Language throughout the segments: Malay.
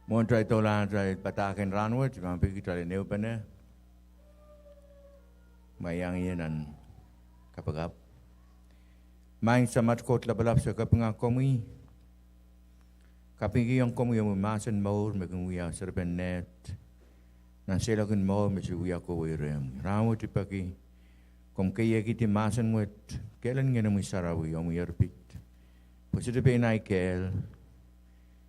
Mon trai tola trai pataken ranwat, mampi trai neupane. Mayang yenan kapagap. Main samat kot labalap sa kapanga komi. Kapingi yang komi yang masan maur megang wiya serben net. Nan selakin maur mesu wiya ko wirem. Ranwat ipaki. Kom kaya kiti masan wet kelan ngena misarawi yang wiyarpit. Posito pe nai kel.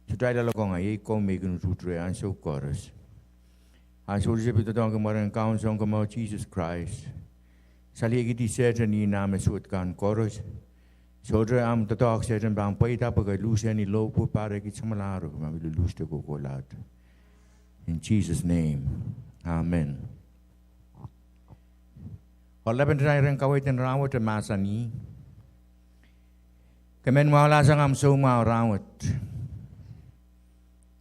Sudah ada lokong ayah kau megan sutre ansau chorus. Ansau je betul tong kemarin kaun song kemau Jesus Christ. Sali kita sejen ni nama suatkan chorus. Saudara am tetok sejen bang pai tak pakai lusia ni lopu pare kita semalaru kami lulus tu kokolat. In Jesus name, Amen. Kalau bentrai orang kawin dan rawat masa ni, kemen maula sangam semua rawat.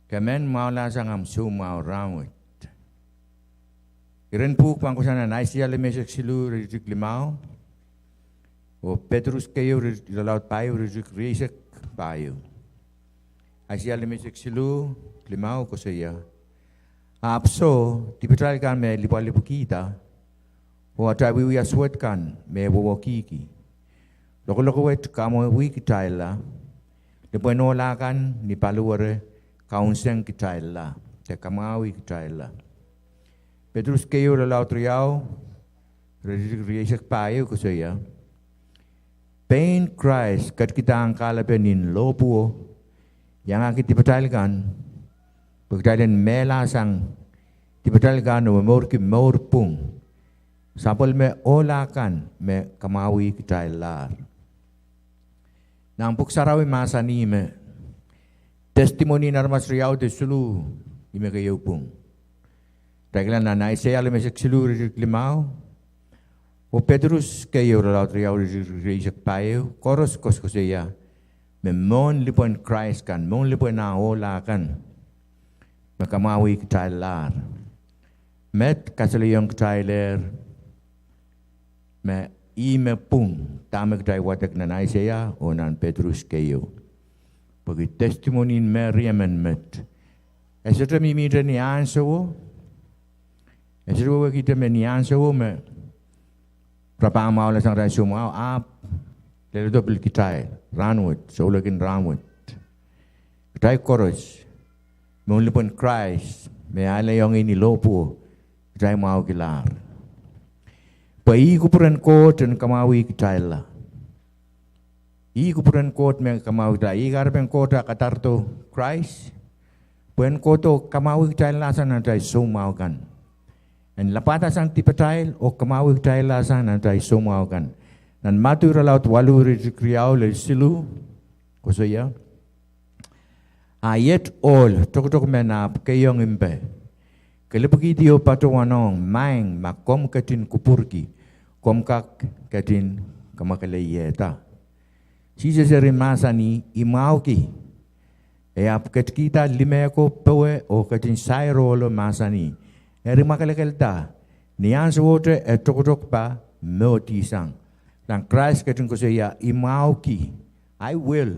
Kemen maula sangam semua rawat. Kiren puk pangkusanan Aisyah lemesek silu rizik limau. O Petrus kayu rizik laut payu rizik risek payu. Aisyah lemesek silu limau kusaya. Apso dipetralkan me lipa-lipa kita. O atawi wiya suatkan me bawa kiki. Loko-loko wet kamu wiki taila. Lepas nolakan ni paluare. Kaunseng kita illa, te kamawi kita illa. Petrus kayu laut riau, riak payu kusaya. Pain Christ kat kita angkala penin lopu, yang akan dipetalkan, pegdalan melasang, dipetalkan umur ki pung, sapol me olakan me kamawi kita illa. Nampuk sarawi masa ni me. Testimoni narmas riau de sulu ime kayu pung. Taglan na Aisyah lemesek sulu rizik limau. O Petrus kayu laut riau rizik payu. Koros kos kosaya. Memon lipon Christ kan. Mon lipon na ola kan. Makamawi kita lar. Met kasaliyong kita ler. Me ime pung. Tamek day watak na Aisyah o nan Petrus kayu. Bagi testimoni Maryam met. Esok mimi ni ansawo. Esok kita ni ansawo me. Berapa amal lah sang rasul mau ap. Lalu tu beli kita ranwut, seulakin ranwut. Kita koros. Mengelipun Christ. Me ala yang ini lopu. Kita mau gelar. Pai kupuran kot dan kamawi kita lah. Iku puran kot me kamau da igar ben kota katarto Christ pen koto kamau tail lasan nantai sumau kan en lapata sang tipatail o kamau tail lasan nantai sumau kan nan matura laut walu kriau le silu kosoya ayet all tok menap kayong impe kelepagi dio patowanong maing makom katin kupurki komkak katin kamakaleyeta. Sisa seri masa ni imau ki. Ap kat kita lima ko pewe o katin sai rolo masa ni. Eri makalakal ta. Nian sewote tok pa moti sang. Dan Christ katin ko saya imau ki. I will.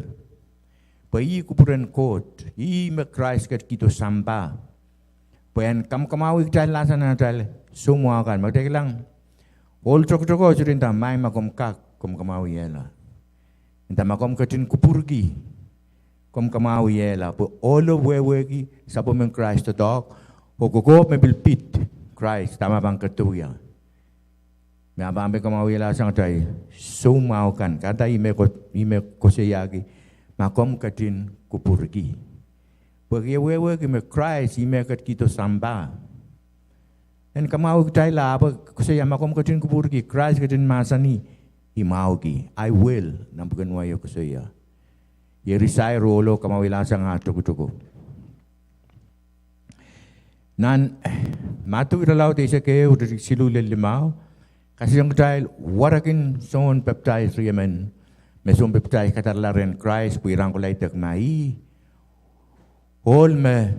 Pai kupuran kot. I me Christ kat kito samba. Pen kam-kamawi kita lasan natal semua kan. Magdai lang. Ol tok ko surinta mai makom kak kom kamawi yela. Entah makom katin kupurgi, kom kamawi yela. Po all of wewe sapo men Christ to talk, hokoko me bilpit Christ tama bang ketuya. Me abambe kamawi yela sang tay sumau kan kata ime koseyagi makom katin kupurgi. Bagi wewe me Christ ime kat kito samba. En kamawi tay la apa koseyama makom katin kupurgi Christ katin masani. Imauki, I will, nampukan wayo ko saya. Yerisay rolo kamawilasang tuko. Nan matu iralaw tayo ke udah silulil limau. Kasi yung dahil warakin son peptide riyaman. Mesong peptide katarlaren Christ puirang ko laitak mai. All me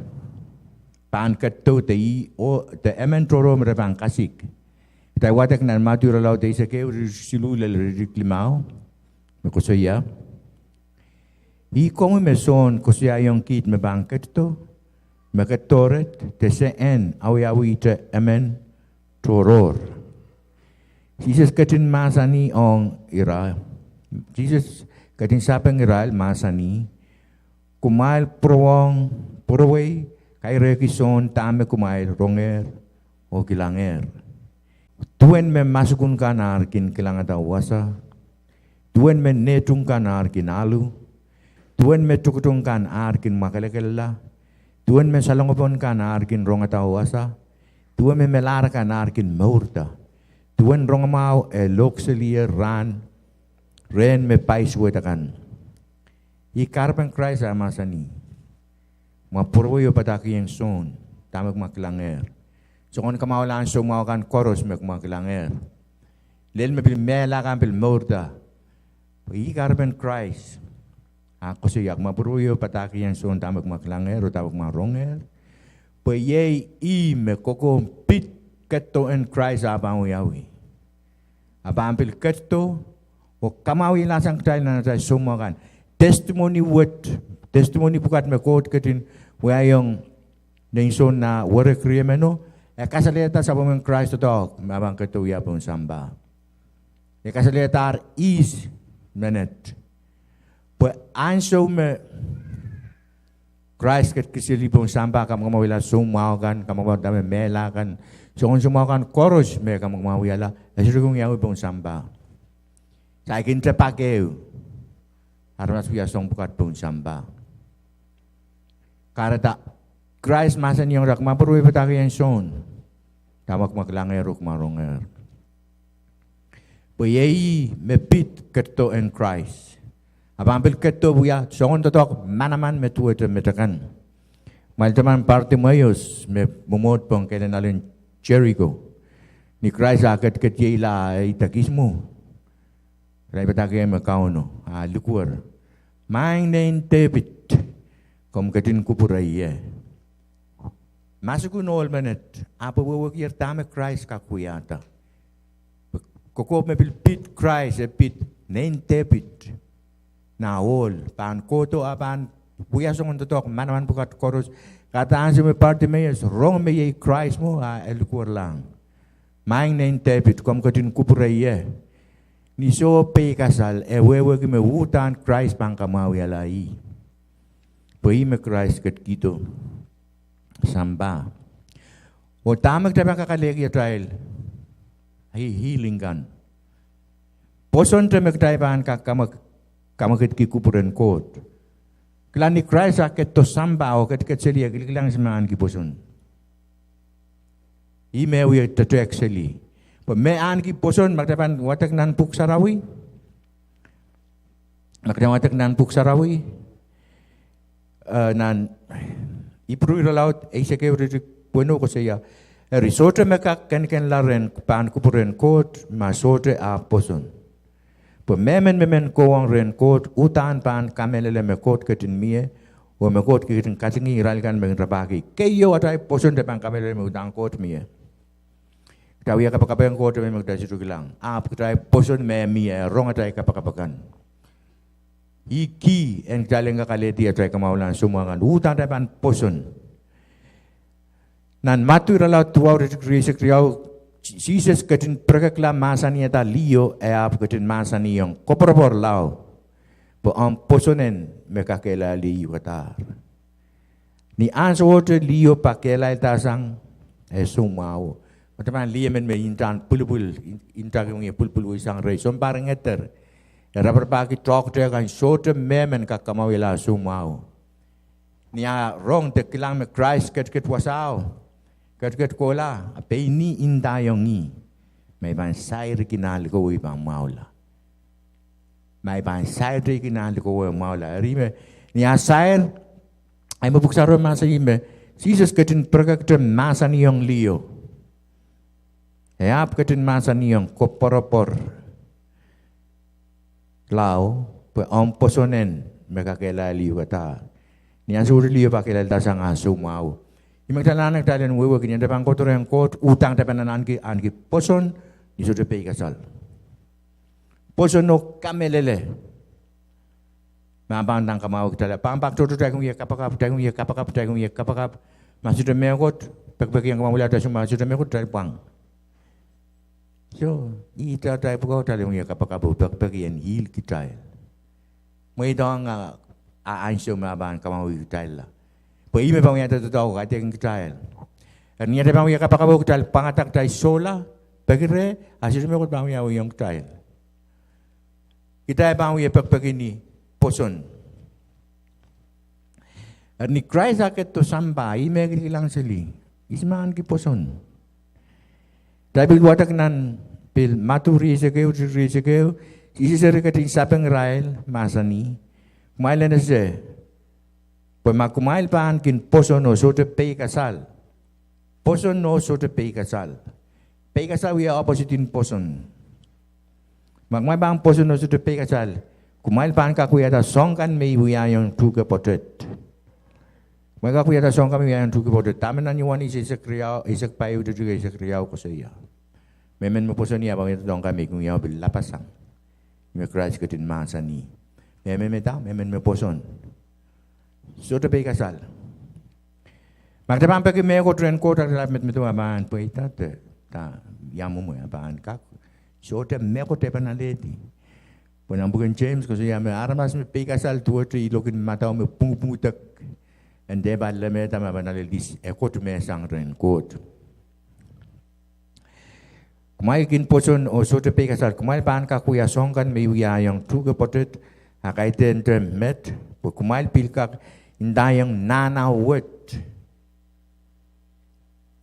pangkat to tayo o the ementoro merevang kasik. Kita watak nan matu iralaw tayo ke udah silulil limau. Mekusaya. Ikaw may meson kusya yung kit me bangket to. Makatoret te se en awi te amen toror. Jesus katin masani ong Israel. Jesus katin sapang Israel masani kumail prowong proway kay rekison tame kumail ronger o kilanger. Tuen me masukun kanar kin kilangata wasa. Tuen me netung kanar kin alu. Tuen me tukutung kan arkin makalekela. Tuan me salongopon kan arkin ronga tawasa. Tuan me melar kan arkin maurta. Tuan ronga mau lokselia ran ren me pais wetakan. Ikarpan Christ amasani. Mapurwo yo pataki yang son tamak makilanger. So kon kamaulan so mau kan koros me makilanger. Lel me bil mela kan bil maurta. Ikarpan Christ. Ako siyak mapuruyo pataki yang son tamak maklanger o tamak maronger. Payay me koko pit keto en Christ abang yawi. Abang pil keto o kamawi lasang tayo na tayo sumakan. Testimony word, testimony bukat me quote ketin wayang ningson na wara kriyemeno. Kasalita sa pamang Christ to abang keto yapon samba. Kasalita is minute. But answer me Christ ket kisilipong samba kamu mawila sumawakan kamu dame melakan so kung sumawakan koros me kamu mawila asiro kung yawi pong samba sa akin te pakeu harus biya song bukat pong samba karata Christ masan yung rak mapuruwi pataki yang son tamak maklanger uk maronger payay me pit keto in Christ. Abang ambil keto buya, songon totok manaman metu itu metakan. Mal teman Bartimaeus me mumot pong kailan alin Jericho. Ni Christ akat ketila itakismu. Rai patake me kauno, lukur. Main nen tepit. Kom ketin kupurai ye. Masuk nol menet. Apa bawa kir tame Christ kakuyata. Kokop me bil pit Christ pit nen tepit. Naol, pan koto apan buya songon totok manaman bukat koros kataan si me Bartimaeus rong me ye Christ mo elukur lang maing na intepit kom katin kupuray ye ni so pe kasal wewe ki me wutan Christ pang kamawi alai poi me Christ kat kito samba o tamak tapang kakalegi trial ay healing kan poson tamak tapan kakamak kamakit kikupuran kot. Klan ni Christ aket to samba o ket selia kilang semaan kiposon. Imewi to actually. Pa me an kiposon magdapan watak nan puk sarawi. Magdapan watak nan puk sarawi. Nan ipru iralaut eiseke bueno ko saya. Risote mekak ken laren pan kupuran kot masote a poson. Memen kawang ren kot utan pan kamelele me kot ketin mie o me kot ketin katingi iralkan me rabaki kayo atay poson de pan kamelele me utang kot mie tawiya kapakapayan kot me magdasitu kilang ap atay poson me mie rong atay kapakapakan iki en jalenga kaleti atay kamaulan sumangan utan atay pan poson nan matu iralaw tuwaw rekriyasik riyaw Jesus ketin perkeklamasan niya ta liyo ap ketin masan niyong koporpor lao po ang posonen mekakela liyo katar ni anso wote liyo pakela tasang sumao teman liyo men me intan pulpul intan yung pulpul isang rey som parang eter era perpaki talk te kan sote memen kakamawila sumao niya rong te kilang me Christ ket wasao ket kola ape ini indayong ni may ban sair kinal ko ibang maula may ban sair kinal ko maula rime ni asair ay mabuksaro man sa ime Jesus ketin perkaktem masan yung liyo ap ketin masan yung koporopor lao pe posonen mekakela liyo kata ni ansur liyo pakela dasang asu mau imagdalanak tayo ng wewe kinyan tapang kotor yung kot utang tapan anki poson iso te pay kasal poson no kamelele mabandang kamawag tala pampak toto tayo kung kapakap Masih sudah mekot, bagi yang kamu lihat ada semua sudah mekot dari pang. So, ita dari pukau dari yang kapakabu bagi yang hil kita. Mereka nga aansyo maban kamu kita lah. Pagi me pang yang tahu kata yang kita. Ni ada pang yang kapakabu kita pangatak dari sola, bagi re asyik mekot pang yang kita. Kita pang yang bagi ni poson. Ni Christ aket to sampai megil ilang sili. Ismaan ki poson. Tapi watak nan pil maturi sekeu isi seri kati sapeng rail masani. Kumail na se. Pemakumail paan kin poson no so te pay kasal. Poson no so te pay kasal. Pay kasal we are opposite in poson. Magmay bang poson no so te pay kasal. Kumail paan ka kuya ta songkan may we are yung tuga potret. Mereka punya tak song kami yang tujuh bodoh. Taman nanya wani isak kriau, isak payu tu juga isak kriau kusaya. Memang mempunyai ni abang itu dong kami kunyau bila pasang. Mereka ketin masa ni. Memang tahu, memang mempunyai. So tu pergi kasal. Maka abang pergi meko tren kota dalam metu abang pergi tak yang mumui abang kak. So tu meko tepan aleti. Pernah bukan James kusaya. Aramas pergi kasal tua tu ilokin mata me pungu tak. And thereby limit them this echo to me sang rain quote. Kumail kin poson o so te pekasal kumail pan ka kuya songkan me wiya yang tuga potet akaiten term met kumail pilkak indayang nana wet.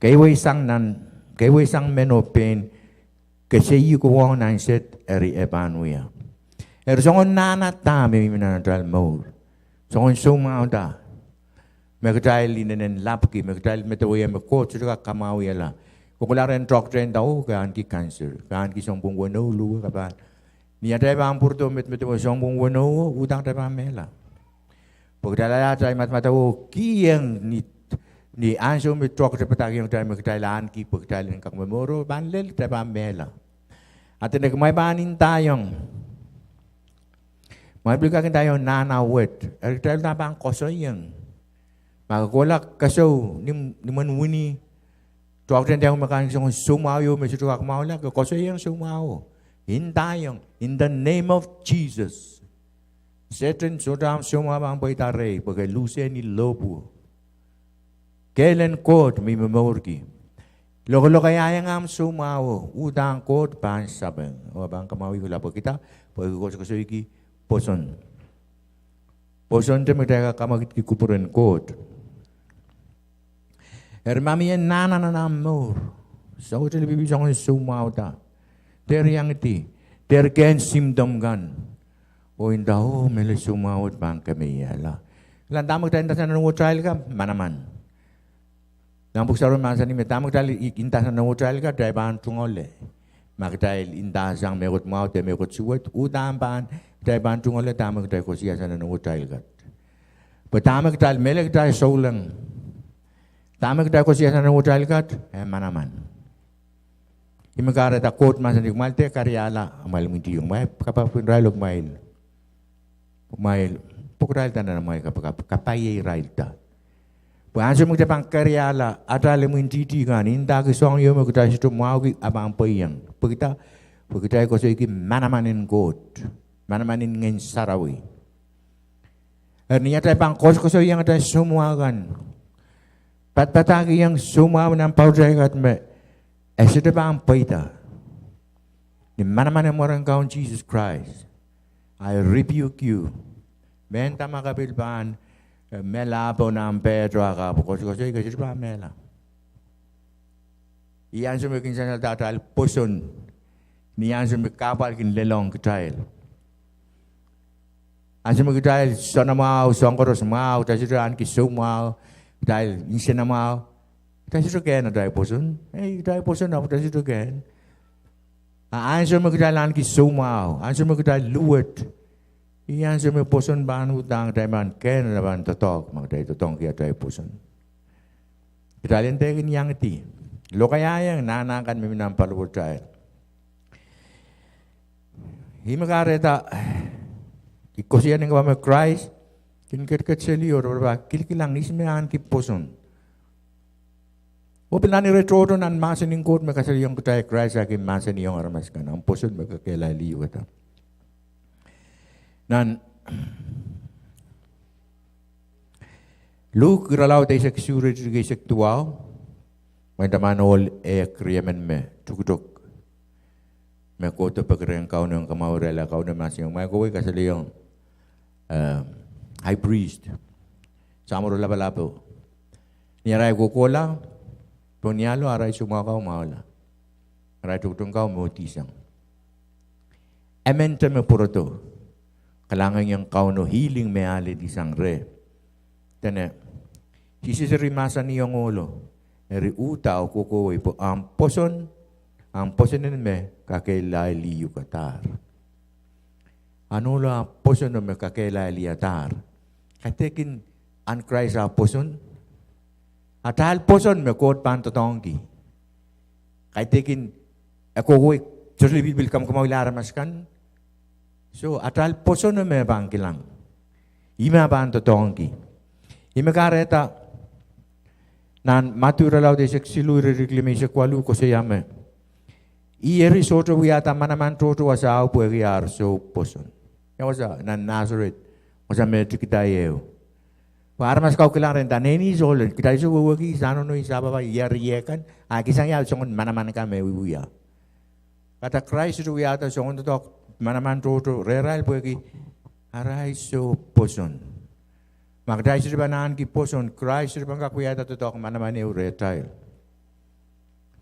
Kaiway sang menopen kasi yu ko wong nan set eri epan wiya. Songon nana ta me minanadal mo. Songon sumao ta. Mereka linen lapki, mereka metawaya mekot sudah kamau ya lah. Kukularan dokter tahu kan ki cancer, kan ki sombong wano lu kapan. Ni ada yang purto metawaya sombong wano udang ada mela. Pagdala tay matmatawo ki yang ni anso met dokter petang yang tay mereka lan ki pagdala kang memoro banlel ada mela. Atau nak mai banin tayong. Mai belikan tayong nana wet. Erta tabang kosoyang. Maka kolak kasau ni manwini dokter yang makan sumau yo mesti tu aku mau lah ke kosa yang sumau hintayong in the name of Jesus Satan sodam sumau bang baitare bagai lusen ni lobu kelen kot mi memorgi lo kaya yang am sumau udang kot ban sabeng o bang kamawi hula kita bagai kosa iki poson te mereka kamagit ki kupuren kot. Mami yang nana mur, so tu lebih jangan sumau ta. Dari yang itu, dari gen simptom kan, oh indah oh mele sumau bang kami ya lah. Lantamu kita intasan nunggu trial kan, mana man. Nampuk sarun masa ni, tamu kita intasan nunggu trial kan, dari bahan tungole. Maka kita intasan mekut mau, te mekut suat, udam bahan, dari bahan tungole, tamu kita kosiasan nunggu trial kan. Pertama kita mele kita solang. Tama kita kosiasan ng hotel kat, manaman. Imagara ta quote mas ni malte karyala amal minti yung may kapapun railog mail. Pukral ta na may kapayay rail ta. Puanso mo pang karyala atale minti kan inda ki song yo mo kita situ mau ki abang payang. Pagita ko so iki manamanin quote. Manamanin ngin sarawi. Niya tayo pang kos ko so yang tayo sumuagan. Patpatagi yang semua menampau jagat me, sudah bang paita. Di mana-mana orang kau Jesus Christ, I rebuke you. Benta makabilban, mela po nam Pedro akapo kos-kos kasi sudah mela. Iyan sumikin sa tatal puson, niyan sumikapal kin lelong kitail. Ang sumikitail sana mau songkoros mau, tasiran kisumau. Dahil insin na mau, tayo sugen na dahil poson. Dahil poson na tayo sugen. Answer mo kita lang kisumau, answer mo kita luwet. Answer mo poson ban utang dahil man ken na ban totok, mag dahil totong kaya dahil poson. Kita lintegin yang iti. Lo kaya yang nanakan may minampalubot dahil. Himakareta, ikusiyan ng Christ. Kinkerket selior berapa kilkilang nismean ki poson. Opilani retrodo nan masin in court makasali yung kutay Christ akin masin yung aramas ka na. Ang puson magkakailali yung kata. Nan Luke gralaw tayo sa kisurit sa kisik tuwaw. May taman all kriyaman me. Tukudok. May koto pagkirang kau ng kamawrela kau na masin yung may kaway kasali yung high priest. Samuro labalapo. Niyaray kukulang. Ponyalo aray sumakaw maula. Aray tutong kau mutisang. Ementa me purato. Kalangan yung kau no hiling me ali di sangre. Tene. Sisirimasan niyong ulo. Eri uta o kukuwi po. Ang poson me kakilay liyo katar. Ano la poson me kakilay liyatar. Katekin an Christ a poson. Atal poson me kot pan totongki. Kaitekin ako kuwi jurli bibil kam kamawila ramaskan. So atal poson me bangkilang. Ima pan totongki. Ima kareta nan matura lau de seksilu reclame se kwalu ko se yame. Ieri soto wiata manaman toto wasa au pueriar so poson. Ya wasa nan Nazareth wasa me tikitayo. Para mas kau kelarin taneni solen kita isu wagi sano no isaba ba iya kan kisang ya songon mana-mana kami wiya. Kata Christ itu ya ta songon tok mana-mana toto reral puegi arai so poson. Magdai su banan ki poson Christ itu bangka kuya ta tok mana-mana u retail.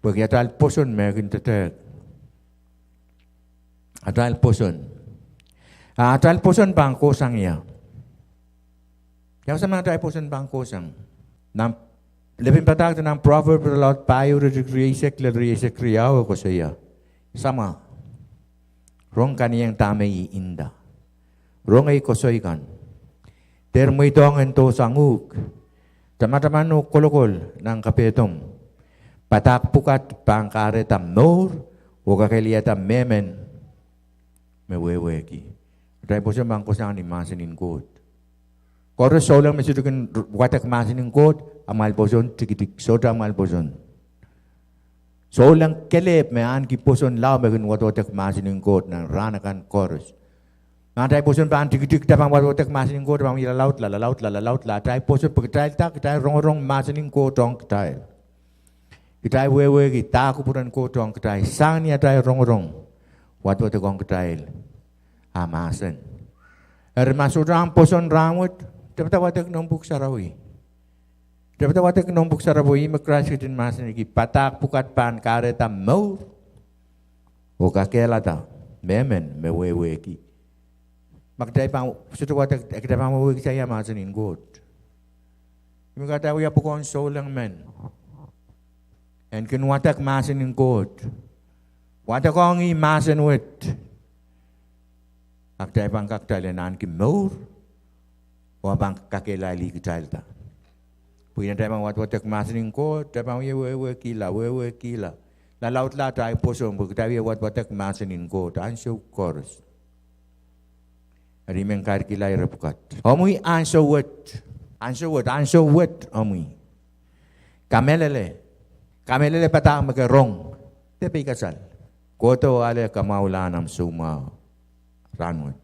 Puegi atal poson mekin tetek. Atal poson. Atal poson bangko sang ya. Yang sama tayo po sa bangkosang. Lebih patag ng proverb laut payo recreation kriyaw ko sa iya. Sama. Rong kaniyang tamay inda. Rong ay kosoy kan. Termo ito ang ento sanguk. Tama-tama no kolokol ng kapetong. Patakpukat pangkaretam nor o kakaliyatam memen meweweki. Tayo po sa bangkosang ni masanin kot. Koro solang masudukan watak masin ng kot, amal poson, tikitik soda amal poson. Solang kelep may an ki poson lao megun watak masin ng kot na ranakan koros. Natay poson pa an tikitik tapang watak masin ng kot, pang ilalaut la. Tay poson pagkatay tak, tay rong masin ng kot ang katay. Kitay wewe kita kupuran kot ang katay. Sang niya tay rong watak ang katay. Amasan. Masudang poson ramut. Dapat watak nombuk sarawi. Dapat watak nombuk sarawi makras kitin masin iki patak pukat pan kareta mau. O kakela ta memen mewewe ki. Magdai pang sutu watak kita pang mewewe saya masin ingot. Mga tahu ya pukon solang men. And kin watak masin ingot. Watak ongi masin wit. Agdai pang kaktalenan ki mau. Wabang kakilali kitalta. Puina tayo watak masin ko, tayo wewe kila. Lalaut la tayo poson, tayo watak masin ko, tayo siya chorus. Rimeng kar kilay repukat. Amoy answer what, amoy. Kamelele patang magarong. Tepi kasal. Koto ale kamaulanam suma ranwat.